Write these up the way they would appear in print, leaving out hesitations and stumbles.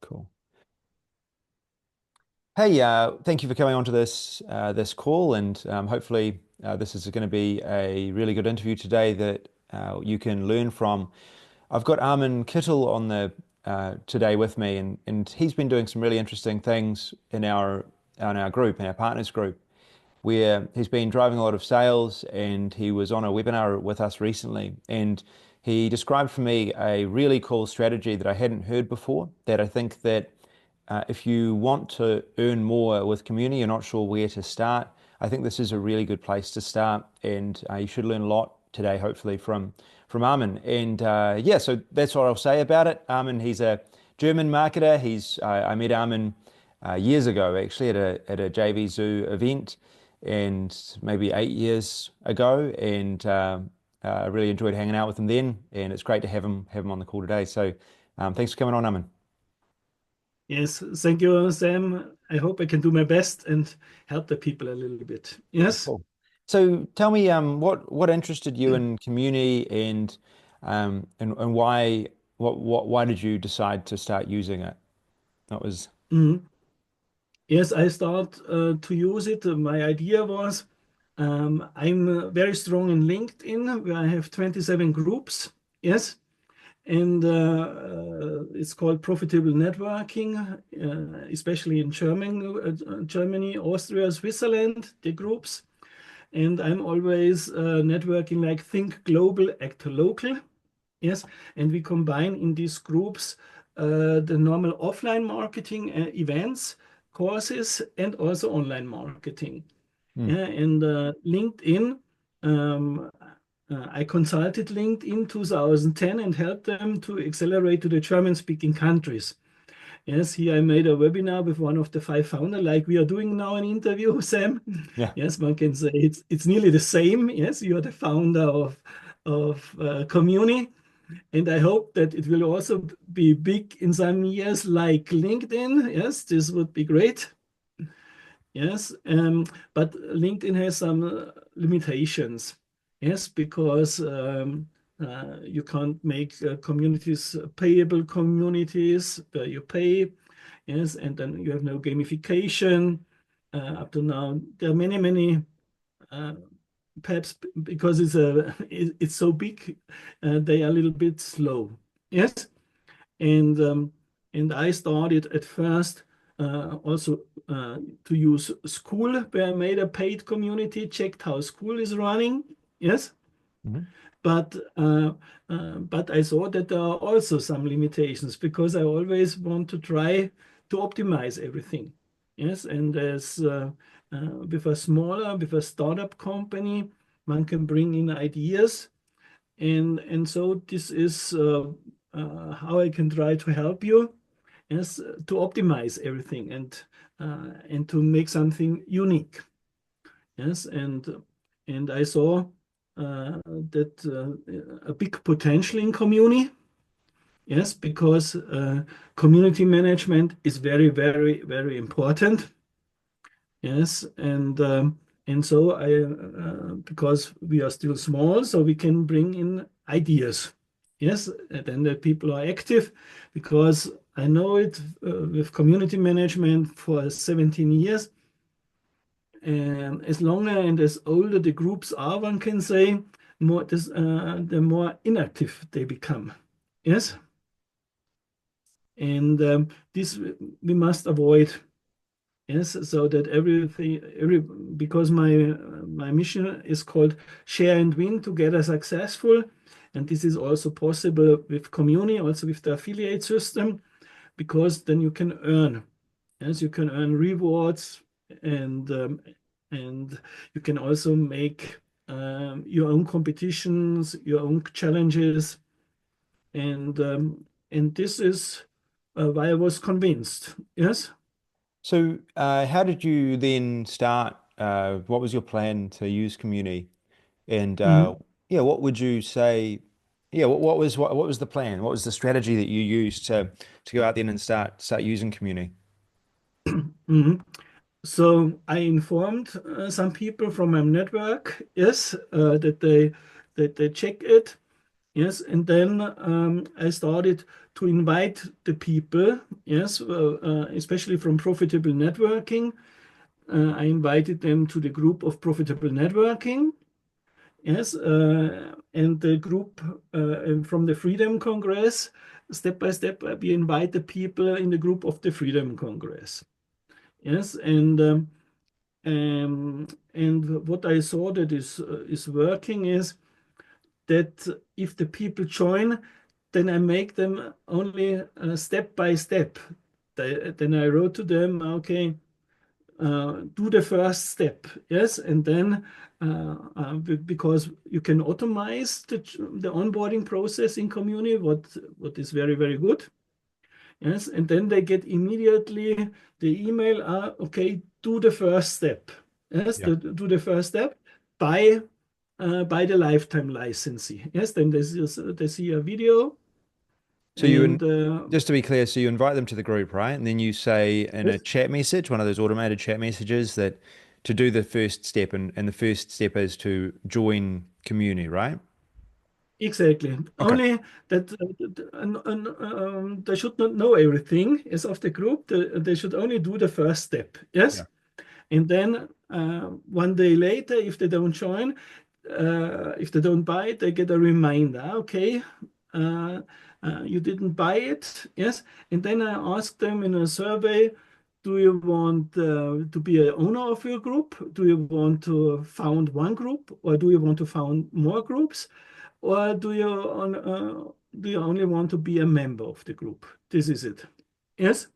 Cool. Hey, thank you for coming on to this call, and hopefully this is going to be a really good interview today that you can learn from. I've got Armin Kittl on the today with me, and he's been doing some really interesting things in our group, in our partners group, where he's been driving a lot of sales, and he was on a webinar with us recently, and he described for me a really cool strategy that I hadn't heard before, that I think that if you want to earn more with Communi, you're not sure where to start, I think this is a really good place to start, and you should learn a lot today, hopefully, from Armin. And yeah, so that's what I'll say about it. Armin, he's a German marketer. I met Armin years ago, actually, at a JV Zoo event, and maybe 8 years ago, and I really enjoyed hanging out with him then, and it's great to have him on the call today. So thanks for coming on, Armin. Yes, thank you, Sam. I hope I can do my best and help the people a little bit. Yes. Cool. So tell me, what interested you in Communi, and why did you decide to start using it? That was. Mhm. Yes, I start to use it. My idea was I'm very strong in LinkedIn, where I have 27 groups. Yes. And it's called profitable networking, especially in Germany, Austria, Switzerland, the groups. And I'm always networking like think global, act local. Yes, and we combine in these groups the normal offline marketing events, courses, and also online marketing. Mm, Yeah, and LinkedIn, um, I consulted LinkedIn 2010 and helped them to accelerate to the German-speaking countries. Yes, here I made a webinar with one of the five founder, like we are doing now an interview, Sam. yeah. Yes, one can say it's nearly the same. Yes, you are the founder of Communi. And I hope that it will also be big in some years like LinkedIn. Yes, this would be great. Yes, but LinkedIn has some limitations. Yes, because you can't make communities payable communities where you pay. Yes, and then you have no gamification. Up to now, there are many uh, perhaps because it's so big, they are a little bit slow. Yes, and um, and I started at first also to use school, where I made a paid community, checked how school is running. Yes, Mhm. but but I saw that there are also some limitations because I always want to try to optimize everything. Yes, and as with a startup company, one can bring in ideas, and so this is how I can try to help you. Yes, to optimize everything and to make something unique. Yes, and I saw that a big potential in Communi. Yes, because community management is very important. Yes, and so I because we are still small, so we can bring in ideas. Yes, and then the people are active because I know it with community management for 17 years. As longer and as older the groups are, one can say, the more inactive they become. Yes, and this we must avoid. Yes, so that because my mission is called Share and Win Together Successful, and this is also possible with Communi, also with the affiliate system, because then you can earn. Yes, you can earn rewards, and and you can also make your own competitions, your own challenges, and this is why I was convinced. Yes. So how did you then start? What was your plan to use Communi? And Mhm. yeah, what would you say? Yeah, what was the plan? What was the strategy that you used to go out there and start using Communi? Mhm. So I informed some people from my network, yes, that they check it, yes, and then I started to invite the people, yes, especially from profitable networking. I invited them to the group of profitable networking, yes, and the group from the Freedom Congress. Step by step, we invite the people in the group of the Freedom Congress. Yes, and what I saw that is working is that if the people join, then I make them only step by step. Then I wrote to them, okay, do the first step, yes, and then because you can automate the onboarding process in Communi, what is very, very good. Yes, and then they get immediately the email, okay, do the first step. Yes, Yeah. do the first step by by the lifetime licensee. Yes, then they see a video So you, and just to be clear, so you invite them to the group, right? And then you say in a yes, chat message, one of those automated chat messages, that to do the first step, and the first step is to join Communi, right? exactly. Okay. Only that they should not know everything as of the group. They should only do the first step. Yeah. Yes, and then 1 day later, if they don't buy it, they get a reminder. Okay, uh, you didn't buy it. Yes, and then I ask them in a survey, do you want to be an owner of your group? Do you want to found one group, or do you want to found more groups, or do you only want to be a member of the group? This is it. Yes,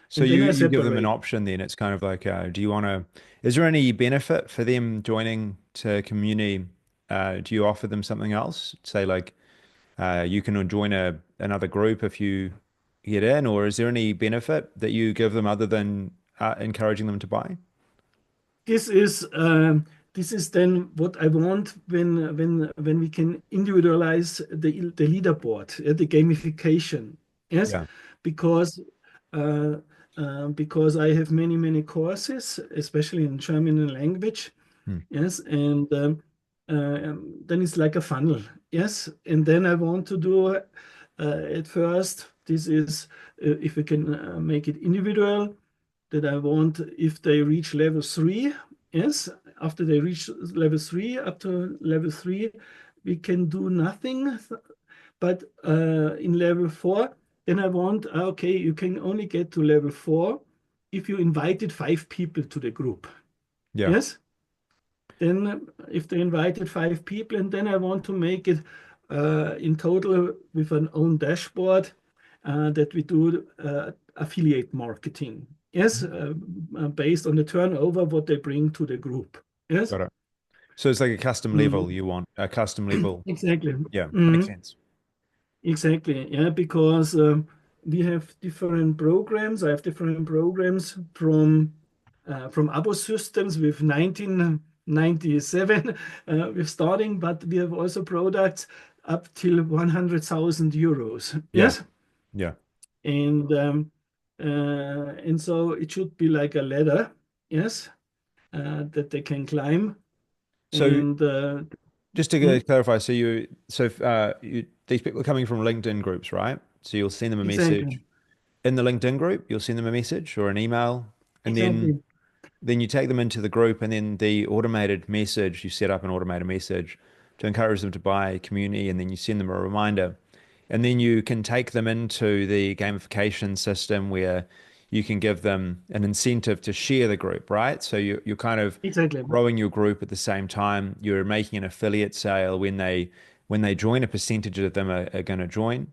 So and then I you give them an separate. option then. It's kind of like, do you want to, is there any benefit for them joining to Communi? Do you offer them something else? Say like, you can join another group if you get in, or is there any benefit that you give them other than encouraging them to buy? This is this is then what I want when we can individualize the leaderboard, the gamification. Yes, Yeah. because uh, because I have many courses, especially in German language. Hmm. Yes, and then it's like a funnel. Yes, and then I want to do at first. This is if we can make it individual that I want if they reach level three. Yes, after they reach level three, up to level three, we can do nothing. But in level four, then I want, okay, you can only get to level four if you invited 5 people to the group. Yeah. Yes, then if they invited 5 people, and then I want to make it in total with an own dashboard that we do affiliate marketing. Yes, based on the turnover, what they bring to the group. Yes. Got it. So it's like a custom level Mhm. you want, a custom level. Exactly. Yeah, makes Mhm. sense. Exactly. Yeah, because we have different programs. I have different programs from Abo systems with 1997 with starting, but we have also products up till 100,000 euros. Yeah. Yes, Yeah. and so it should be like a ladder. Yes, that they can climb. So And just to mm, clarify, these people are coming from LinkedIn groups, right? So you'll send them a exactly, message in the LinkedIn group, you'll send them a message or an email, and exactly, then you take them into the group, and then the automated message, you set up an automated message to encourage them to buy Community, and then you send them a reminder. And then you can take them into the gamification system where you can give them an incentive to share the group, right? So you're kind of exactly. growing your group at the same time. You're making an affiliate sale when they join, a percentage of them are going to join.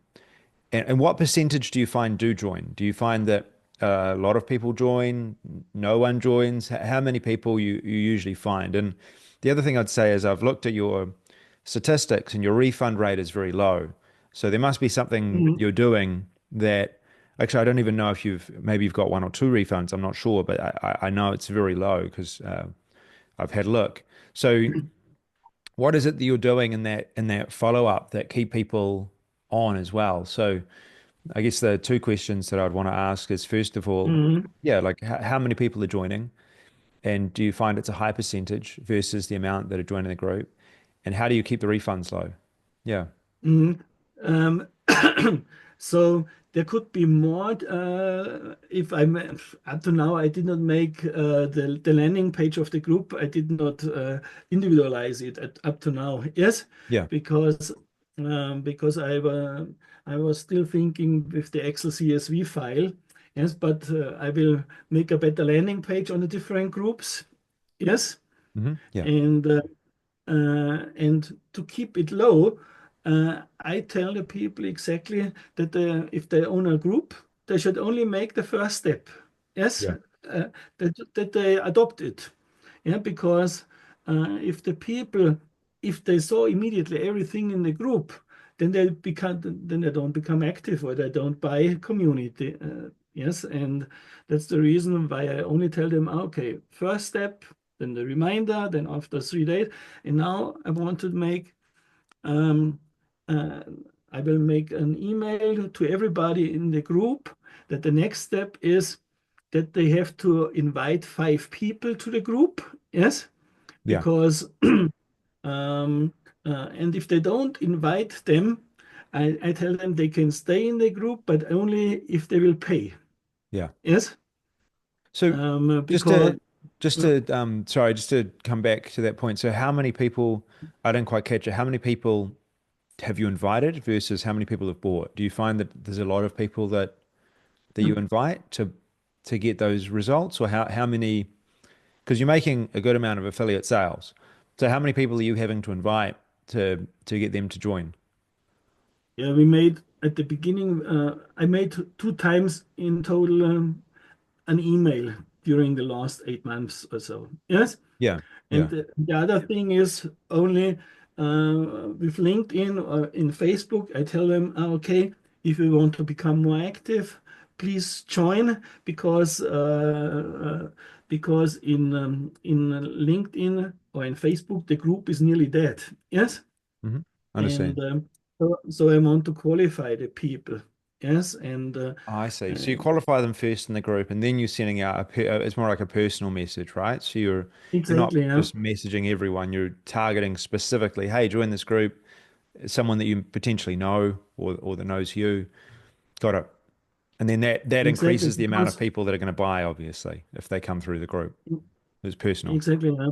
And what percentage do you find do join? Do you find that a lot of people join, no one joins? How many people you usually find? And the other thing I'd say is I've looked at your statistics and your refund rate is very low. So there must be something Mhm. you're doing that actually I don't even know if maybe you've got one or two refunds. I'm not sure, but I know it's very low because I've had a look. So what is it that you're doing in that follow up that keep people on as well? So I guess the two questions that I'd want to ask is first of all, Mhm. yeah, like how many people are joining, and do you find it's a high percentage versus the amount that are joining the group, and how do you keep the refunds low? Yeah, Mhm. Um, So there could be more. If I'm up to now, I did not make the landing page of the group. I did not individualize it up to now. Yes, Yeah. because I was still thinking with the Excel CSV file. Yes, but I will make a better landing page on the different groups. Yes, Yeah. and and to keep it low, I tell the people exactly that if they own a group, they should only make the first step. Yes, Yeah. that they adopt it. Yeah, because if the people, if they saw immediately everything in the group, then they don't become active or they don't buy community. Yes, and that's the reason why I only tell them, okay, first step, then the reminder, then after 3 days. And now I want to make, um, uh, I will make an email to everybody in the group that the next step is that they have to invite 5 people to the group. Yes, Yeah. because um, and if they don't invite them, I tell them they can stay in the group, but only if they will pay. Yeah. Yes, So just because to sorry, just to come back to that point. So how many people, I didn't quite catch it. How many people have you invited versus how many people have bought? Do you find that there's a lot of people that you invite to get those results, or how many? Because you're making a good amount of affiliate sales. So how many people are you having to invite to get them to join? yeah, we made at the beginning, I made 2 times in total an email during the last 8 months or so. Yes. Yeah. And Yeah. the other thing is only with LinkedIn or in Facebook, I tell them, okay, if you want to become more active, please join because in LinkedIn or in Facebook, the group is nearly dead. Yes. Hmm. And Understand. so I want to qualify the people. Yes. And Oh, I see. uh, So you qualify them first in the group, and then you're sending out it's more like a personal message, right? So you're not exactly. Yeah. just messaging everyone. You're targeting specifically, hey, join this group. Someone that you potentially know or that knows you. Got it. And then that Exactly. increases the amount of Because people that are going to buy, obviously, if they come through the group. It's personal. exactly. Yeah.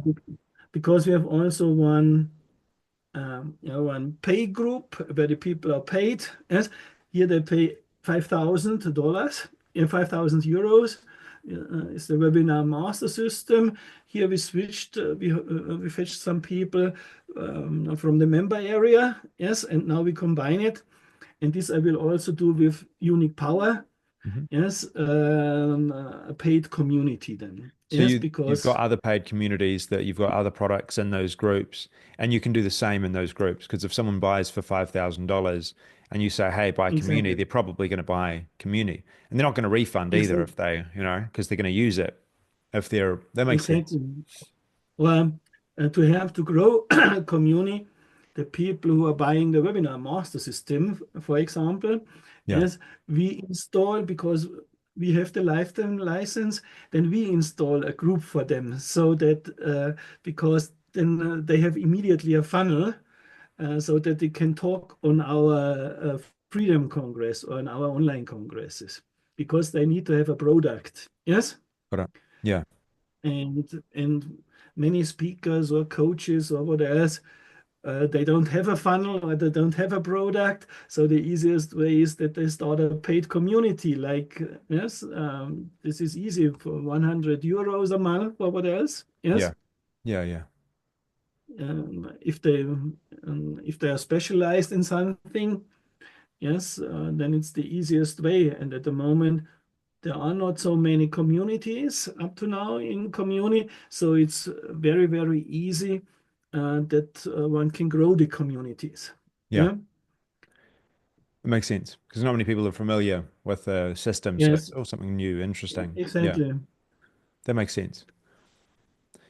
Because we have also one pay group where the people are paid. Yes, here they pay $5,000, 5,000 euros. It's the webinar master system. Here we switched, we fetched some people from the member area. Yes, and now we combine it. And this I will also do with Unique Power. Hmm. Yes, a paid community then. So Yes, you've got because other paid communities that you've got other products in those groups, and you can do the same in those groups. Because if someone buys for $5,000 and you say, "Hey, buy Communi," exactly, they're probably going to buy Communi, and they're not going to refund either exactly, if they, because they're going to use it. If they're that makes sense. exactly. Well, to have to grow Communi, the people who are buying the webinar master system, for example, Yeah. yes, we install because we have the lifetime license, then we install a group for them so that because then they have immediately a funnel so that they can talk on our Freedom Congress or on our online congresses because they need to have a product. Yes. Got it. Yeah. And many speakers or coaches or what else they don't have a funnel or they don't have a product, so the easiest way is that they start a paid community like yes, this is easy for 100 euros a month or what else. Yeah. Yes. Yeah. Yeah. If they are specialized in something, yes, then it's the easiest way. And at the moment there are not so many communities up to now in Communi, so it's very, very easy that one can grow the communities. Yeah. Yeah. It makes sense because not many people are familiar with the system, so it's Yes, all something new, interesting. Yeah, exactly. that makes sense.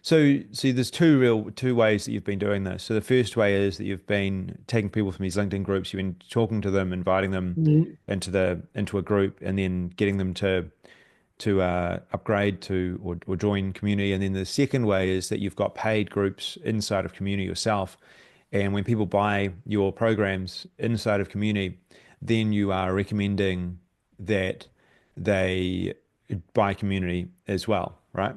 So, see, there's two ways that you've been doing this. So the first way is that you've been taking people from these LinkedIn groups, you've been talking to them, inviting them Mhm. into a group, and then getting them to upgrade to or join community. And then the second way is that you've got paid groups inside of community yourself. And when people buy your programs inside of community, then you are recommending that they buy community as well, right?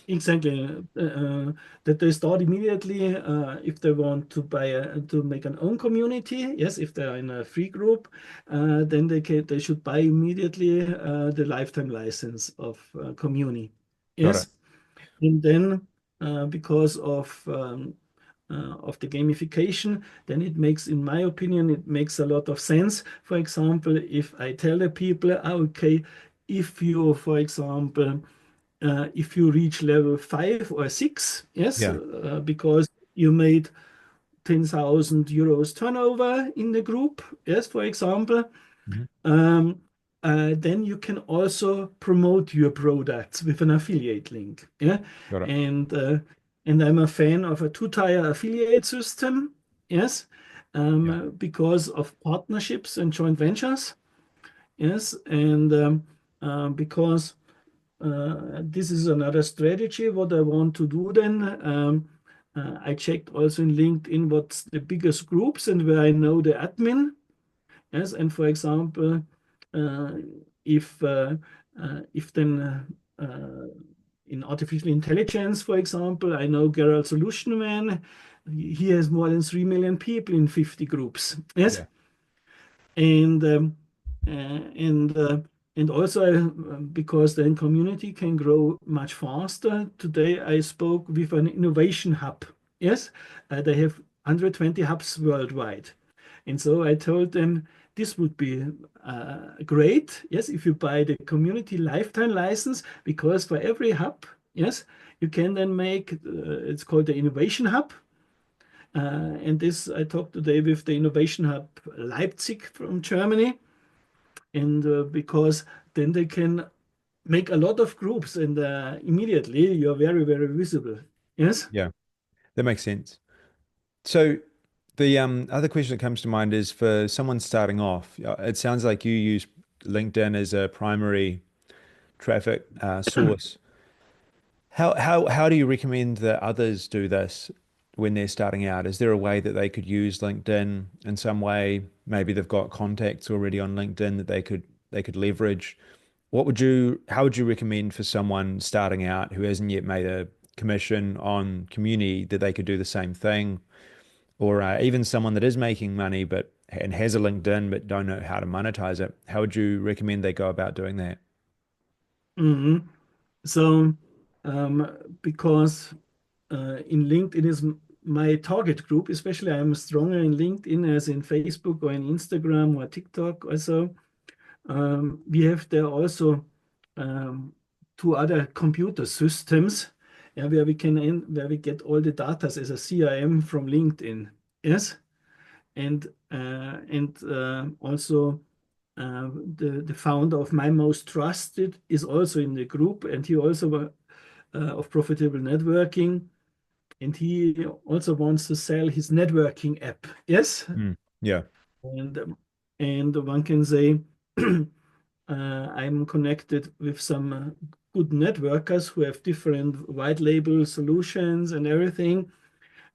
Exactly. That they start immediately if they want to to make an own community. Yes, if they're in a free group, then they should buy immediately the lifetime license of Communi. Got it. Yes, and then because of the gamification, then it makes, in my opinion, it makes a lot of sense. For example, if I tell the people, okay, if you, for example, if you reach level 5 or 6, yes, Yeah. because you made 10,000 euros turnover in the group, yes, for example, Mhm. um, then you can also promote your products with an affiliate link. Yeah, Got it. and uh, and I'm a fan of a two-tier affiliate system. Yes, Yeah. because of partnerships and joint ventures. Yes, and because this is another strategy. What I want to do then, I checked also in LinkedIn what's the biggest groups and where I know the admin. Yes, and for example, uh, if uh, if then in artificial intelligence, for example, I know Gerald Solutionman. He has more than 3 million people in 50 groups. Yes, Yeah. and uh, and uh, and also because then community can grow much faster. Today I spoke with an innovation hub. Yes, they have 120 hubs worldwide, and so I told them this would be great. Yes, if you buy the community lifetime license, because for every hub, yes, you can then make it's called the innovation hub. And this, I talked today with the Innovation Hub Leipzig from Germany, and because then they can make a lot of groups, and immediately you're very, very visible. Yes. Yeah. That makes sense. So the other question that comes to mind is for someone starting off, it sounds like you use LinkedIn as a primary traffic source. How do you recommend that others do this when they're starting out? Is there a way that they could use LinkedIn in some way? Maybe they've got contacts already on LinkedIn that they could leverage. How would you recommend for someone starting out who hasn't yet made a commission on community that they could do the same thing? Or even someone that is making money but and has a LinkedIn but don't know how to monetize it? How would you recommend they go about doing that? Mhm. So, because in LinkedIn is my target group, especially I'm stronger in LinkedIn as in Facebook or in Instagram or TikTok also. We have there also um, two other computer systems, yeah, where we get all the data as a CRM from LinkedIn. Yes, and also the founder of My Most Trusted is also in the group, and he also of Profitable Networking, and he also wants to sell his networking app. Yes, Mm. Yeah. and and one can say I'm connected with some good networkers who have different white label solutions and everything.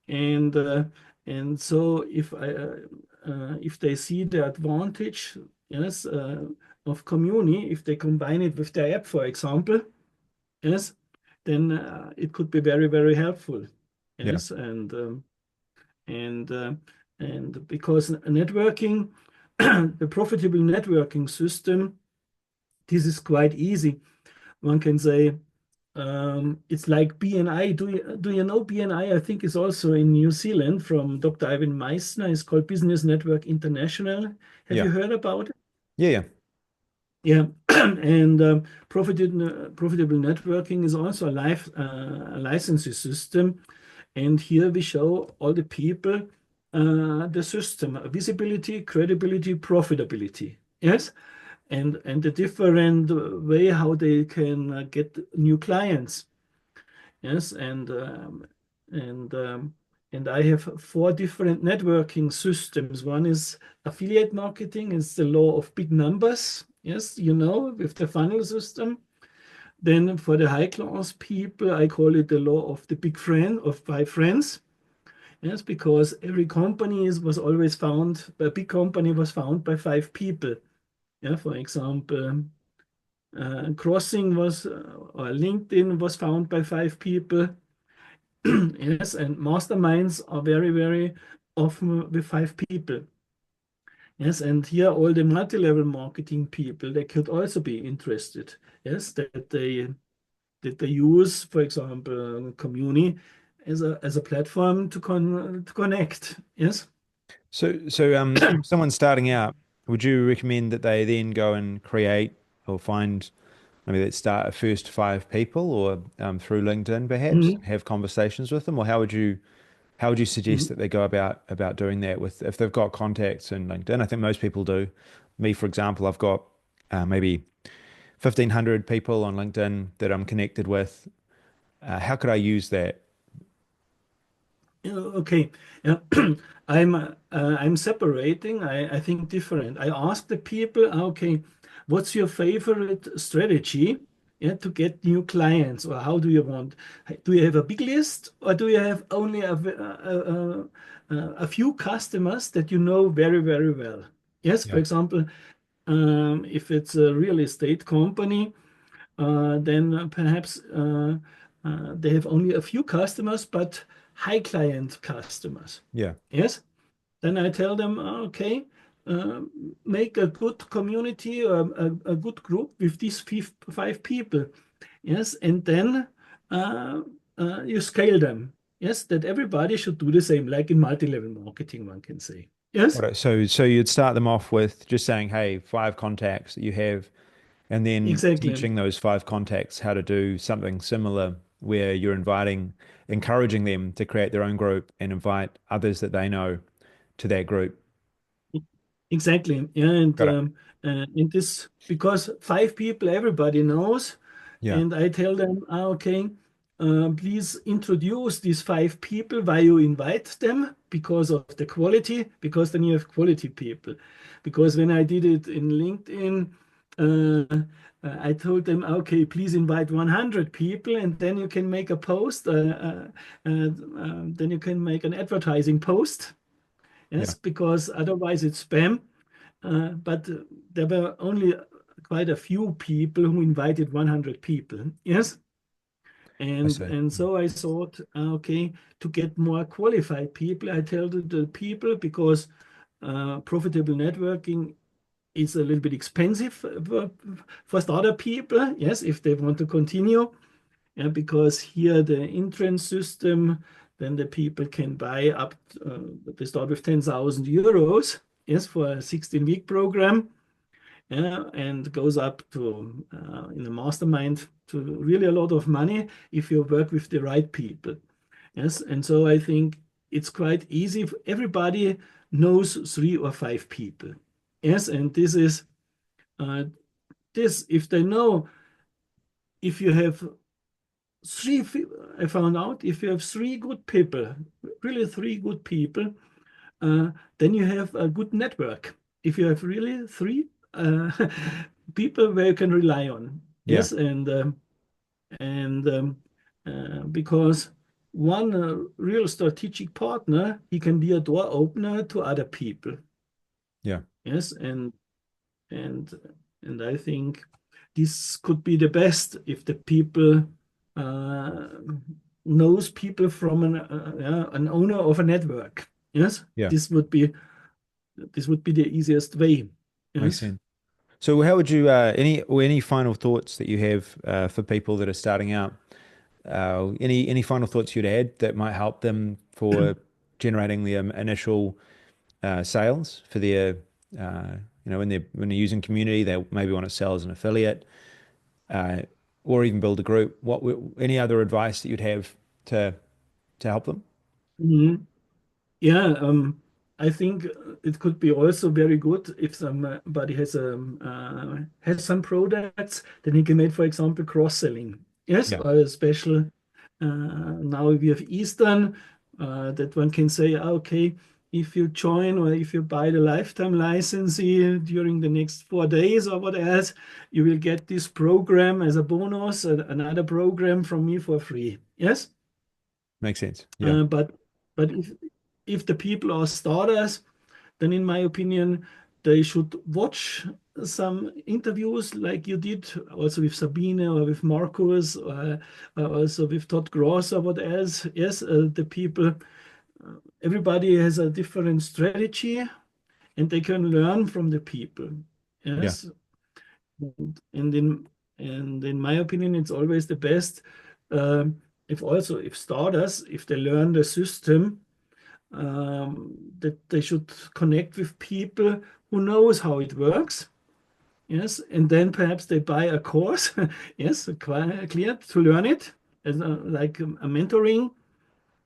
And so if they see the advantage, yes, of Communi, if they combine it with their app, for example, yes, then it could be very, very helpful. Yeah. Yes, and uh, and because networking, the profitable networking system, this is quite easy. One can say it's like BNI. Do you know BNI? I think it's also in New Zealand from Dr. Ivan Meissner. It's called Business Network International. Have Yeah. you heard about it? Yeah. Yeah. Yeah, and profitable networking is also a licensing system. And here we show all the people the system, visibility, credibility, profitability. Yes, and the different way how they can get new clients. Yes, and and I have four different networking systems. One is affiliate marketing. It's the law of big numbers. Yes, with the funnel system. Then for the high class people, I call it the law of the big friend of five friends. Yes, because every company was always found, a big company was found by five people. Yeah, for example, Crossing was, or LinkedIn was found by five people. Yes, and masterminds are very, very often with five people. Yes, and here all the multi-level marketing people, they could also be interested. Yes, that they use, for example, Communi as a platform to connect. Yes. So if someone's starting out, would you recommend that they then go and create or find maybe let's start a first five people or through LinkedIn perhaps Mhm. have conversations with them, or how would you suggest Mhm. that they go about doing that with if they've got contacts in LinkedIn? I think most people do. Me, for example, I've got maybe 1,500 people on LinkedIn that I'm connected with. How could I use that? Yeah, okay. Yeah. I'm separating. I think different. I ask the people, okay, what's your favorite strategy, yeah, to get new clients, or how do you want? Do you have a big list, or do you have only a few customers that you know very, very well? Yes, for Yeah. example, if it's a real estate company, then perhaps they have only a few customers, but high client customers. Yeah. Yes. Then I tell them, okay, uh, make a good community or a good group with these five people. Yes. And then uh, you scale them. Yes. That everybody should do the same, like in multi-level marketing, one can say. Yes. Got it. So you'd start them off with just saying, hey, five contacts that you have, and then Exactly. teaching those five contacts how to do something similar where you're encouraging them to create their own group and invite others that they know to that group. Exactly. Yeah. And Got it. in this, because five people everybody knows, Yeah. and I tell them, okay, please introduce these five people, why you invite them, because of the quality, because then you have quality people. Because when I did it in LinkedIn, I told them, okay, please invite 100 people, and then you can make a post, then you can make an advertising post. Yeah. Yes, because otherwise it's spam. But there were only quite a few people who invited 100 people. Yes. I And see. and so I thought, okay, to get more qualified people, I tell the people because profitable networking is a little bit expensive for starter people. Yes, if they want to continue. Yeah, because here the entrance system, then the people can buy up, they start with 10,000 euros, yes, for a 16-week program, yeah, and goes up to, in a mastermind, to really a lot of money if you work with the right people. Yes, and so I think it's quite easy. Everybody knows three or five people. Yes, and uh, if they know, if you have three, I found out if you have three good people, really three good people, then you have a good network. If you have really three uh, people where you can rely on, Yeah. yes, and because one real strategic partner, he can be a door opener to other people, Yeah. yes, and and I think this could be the best if the people uh, knows people from yeah, an owner of a network. Yes, Yeah. this would be the easiest way. Makes Yes. sense. So how would you any final thoughts that you have for people that are starting out? Any final thoughts you'd add that might help them for generating the initial sales for their when they're using community, they maybe want to sell as an affiliate uh, or even build a group. Any other advice that you'd have to to help them? Mhm. Yeah, I think it could be also very good if somebody has some products, then he can make, for example, cross-selling. Yes, Yeah, or a special. Now we have Eastern, that one can say, okay, if you join or if you buy the lifetime license here during the next 4 days or what else, you will get this program as a bonus, another program from me for free. Yes. makes sense. Yeah, But if if the people are starters, then in my opinion, they should watch some interviews like you did also with Sabine or with Marcus or also with Todd Gross or what else. Yes, the people, everybody has a different strategy and they can learn from the people. Yeah. Yes. And in my opinion, it's always the best if starters, if they learn the system, that they should connect with people who knows how it works. Yes, and then perhaps they buy a course. Yes, clear to learn it as like a mentoring.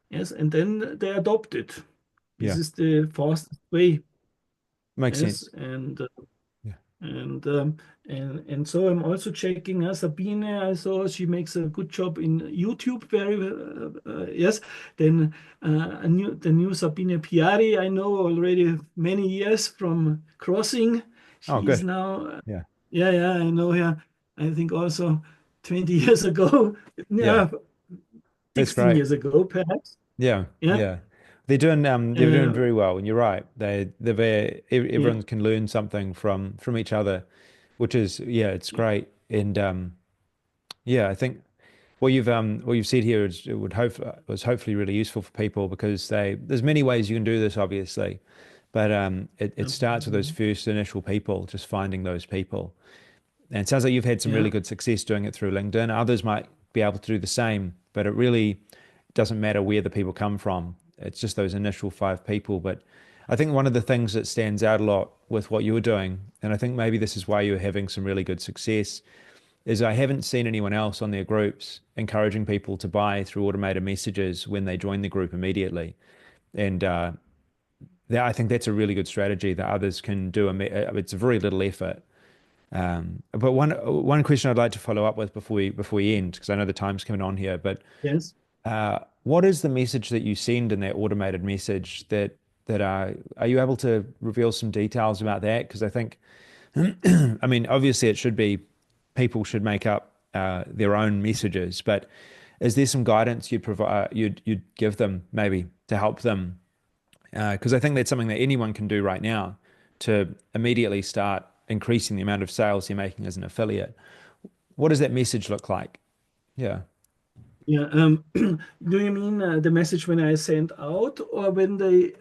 Yes, and then they adopt it. This Yeah. is the fastest way. Makes Yes, sense. and Yeah. and um, and so I'm also checking Sabine. I saw she makes a good job in YouTube. Very yes. Then the new Sabine Piari I know already many years from Crossing. Oh, She is good. now Yeah. yeah, yeah, I know her. I think also 20 years ago. Yeah. Yeah, That's 16 great. years ago perhaps. Yeah. Yeah. Yeah. They're doing Uh, very well, and you're right. yeah. Everyone can learn something from each other, which is, yeah, it's great. And yeah, I think what you've said here is, it would hope was hopefully really useful for people, because there's many ways you can do this, obviously, but it starts with those Um, first initial people, just finding those people. And it sounds like you've had some yeah. really good success doing it through LinkedIn. Others might be able to do the same, but it really doesn't matter where the people come from. It's just those initial five people. But I think one of the things that stands out a lot with what you're doing, and I think maybe this is why you're having some really good success, is I haven't seen anyone else on their groups encouraging people to buy through automated messages when they join the group immediately. And I think that's a really good strategy that others can do. It's a very little effort. But one question I'd like to follow up with before we end, because I know the time's coming on here, but Yes. what is the message that you send in that automated message that are you able to reveal some details about that? Because I think, I mean, obviously it should be people should make up their own messages, but is there some guidance you'd provide you'd give them maybe to help them? Because I think that's something that anyone can do right now to immediately start increasing the amount of sales you're making as an affiliate. What does that message look like? Yeah. Yeah. Do you mean the message when I send out or when they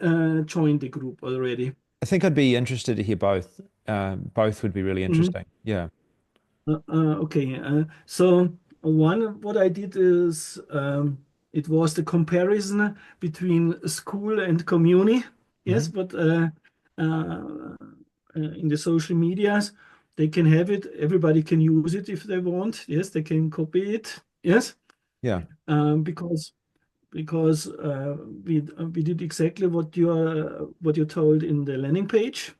join the group already? I think I'd be interested to hear both. Both would be really Mhm. interesting. Yeah. Okay. So one, what I did is it was the comparison between school and Communi. Yes, Hmm. but in the social medias, they can have it. Everybody can use it if they want. Yes, they can copy it. Yes, Yeah. because we did exactly what you told in the landing page.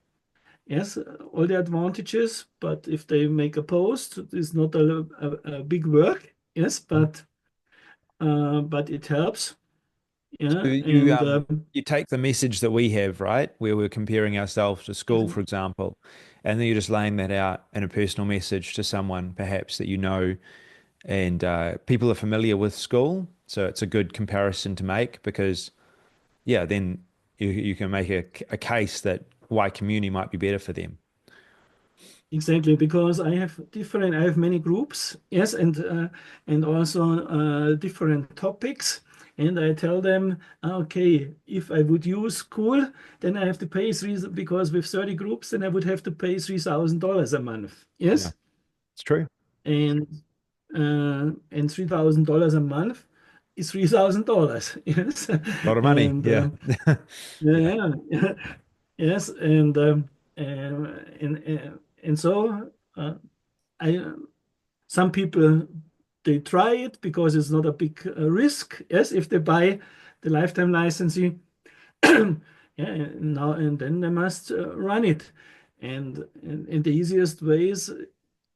Yes, all the advantages, but if they make a post, it's not a big work. Yes, but it helps. So Yeah, you and you take the message that we have, right, where we're comparing ourselves to school, for example, and then you're just laying that out in a personal message to someone perhaps that you know, and people are familiar with school, so it's a good comparison to make because yeah, then you can make a case that why Communi might be better for them. exactly, because I have many groups, yes, and also different topics, and I tell them, okay, if I would use school, then I have to pay three because with 30 groups, then I would have to pay $3,000 a month, Yeah, yes, it's true. and $3,000 a month is $3,000, yes, A lot of money. and Yeah. Yeah. yeah, yeah, yes, and so. I some people they try it because it's not a big risk. Yes, if they buy the lifetime licensing, yeah, now and then they must run it. And the easiest way is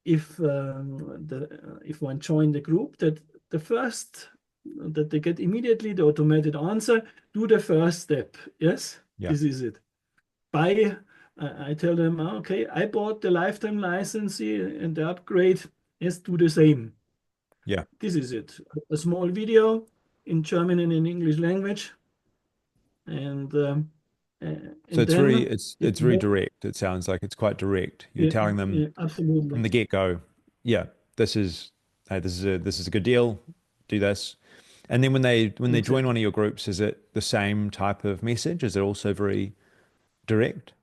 if one join the group the first that they get immediately the automated answer. Do the first step. Yes, Yeah. this is it. Buy. I tell them, okay, I bought the lifetime license and the upgrade. Yes, do the same. Yeah. This is it. A small video in German and in English language, and So and it's very then it's if it's very more, direct. It sounds like it's quite direct. You're yeah, telling them yeah, absolutely, from the get-go, yeah, this is hey, this is a good deal. Do this. And then when they join one exactly. of your groups, is it the same type of message? Is it also very direct?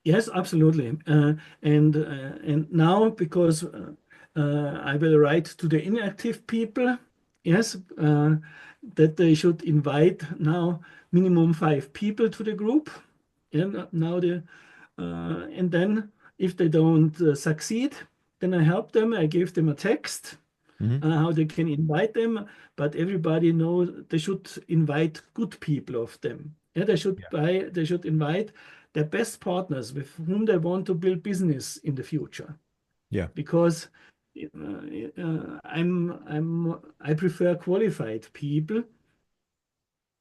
Yes, absolutely. And now because I will write to the inactive people, yes, that they should invite now minimum 5 people to the group. And now and then if they don't succeed, then I help them. I give them a text Hmm. how they can invite them, but everybody knows they should invite good people of them. Yeah, Yeah. they should invite their best partners with whom they want to build business in the future. Yeah. Because I prefer qualified people.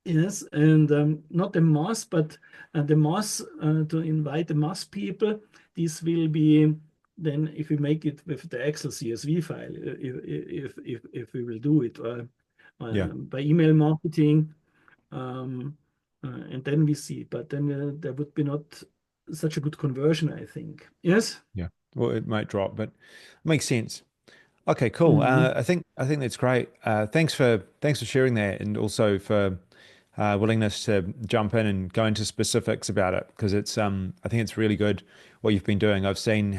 Yes, and not the mass, but the mass to invite the mass people. This will be then if we make it with the Excel CSV file, if we will do it Yeah. by email marketing, and then we see. But then there would be not such a good conversion, I think. Yes. Yeah. Well, it might drop, but it makes sense. Okay, cool. Mhm. I think that's great. Thanks for sharing that, and also for willingness to jump in and go into specifics about it because I think it's really good what you've been doing. I've seen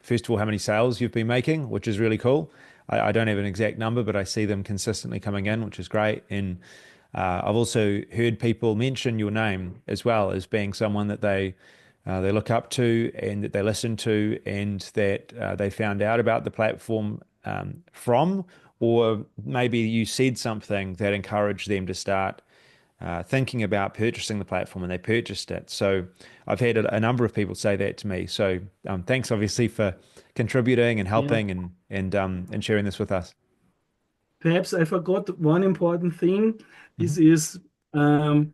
first of all, how many sales you've been making, which is really cool. I don't have an exact number, but I see them consistently coming in, which is great. And I've also heard people mention your name as well as being someone that they look up to and that they listen to and that they found out about the platform from, or maybe you said something that encouraged them to start thinking about purchasing the platform and they purchased it. So I've had a number of people say that to me. So thanks, obviously, for contributing and Yeah. helping and sharing this with us. Perhaps I forgot one important thing. Hmm. This is um,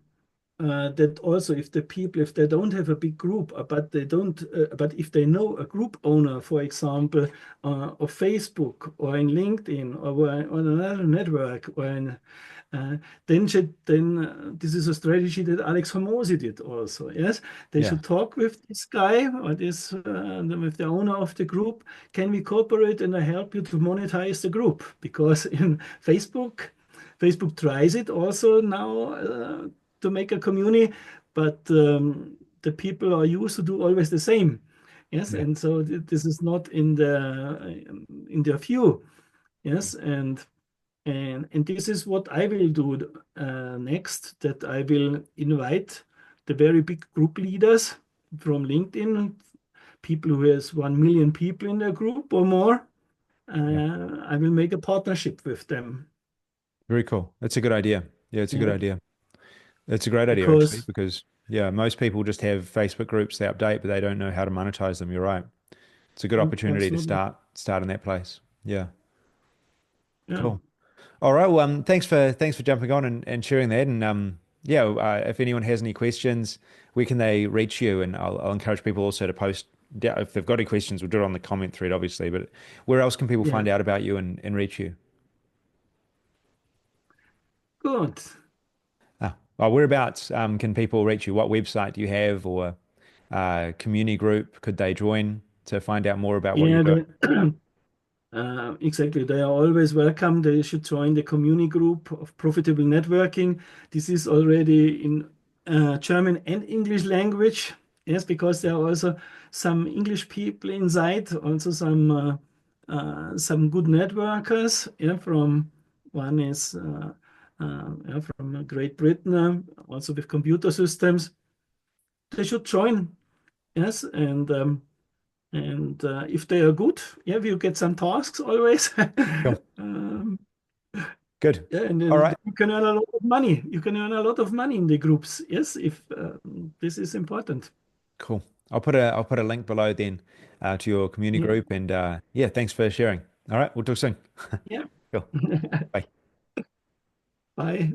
that also if the people if they don't have a big group but if they know a group owner, for example, of Facebook or in LinkedIn or on another network or in uh, this is a strategy that Alex Hormozy did also. Yes, they Yeah, should talk with this guy or this with the owner of the group. Can we cooperate and I help you to monetize the group? Because in Facebook tries it also now to make a community, but the people are used to do always the same. Yes, yeah, and so this is not in their view. Yes, and this is what I will do next, that I will invite the very big group leaders from LinkedIn, people who has 1 million people in their group or more. yeah. I will make a partnership with them. Very cool. That's a good idea. Yeah, it's a good Yeah, idea. It's a great idea actually because because yeah, most people just have Facebook groups they update, but they don't know how to monetize them. You're right. It's a good opportunity to absolutely, start in that place. Yeah, yeah, cool. All right. Well, thanks for jumping on and sharing that. And yeah, if anyone has any questions, where can they reach you? And I'll encourage people also to post if they've got any questions. We'll do it on the comment thread, obviously. But where else can people yeah, find out about you and reach you? good. Whereabouts can people reach you? What website do you have, or community group could they join to find out more about what you're Yeah, doing? exactly. They are always welcome. They should join the community group of profitable networking. This is already in German and English language. Yes, because there are also some English people inside, also some good networkers. Yeah, from one is yeah, from Great Britain, also with computer systems. They should join. Yes, and if they are good, yeah, we'll get some tasks always. Cool. um, Good. yeah, and All then right. you can earn a lot of money. You can earn a lot of money in the groups. Yes, if this is important. Cool. I'll put a link below then to your community Yeah, group and yeah, thanks for sharing. All right, we'll talk soon. yeah. Cool. Bye. Bye.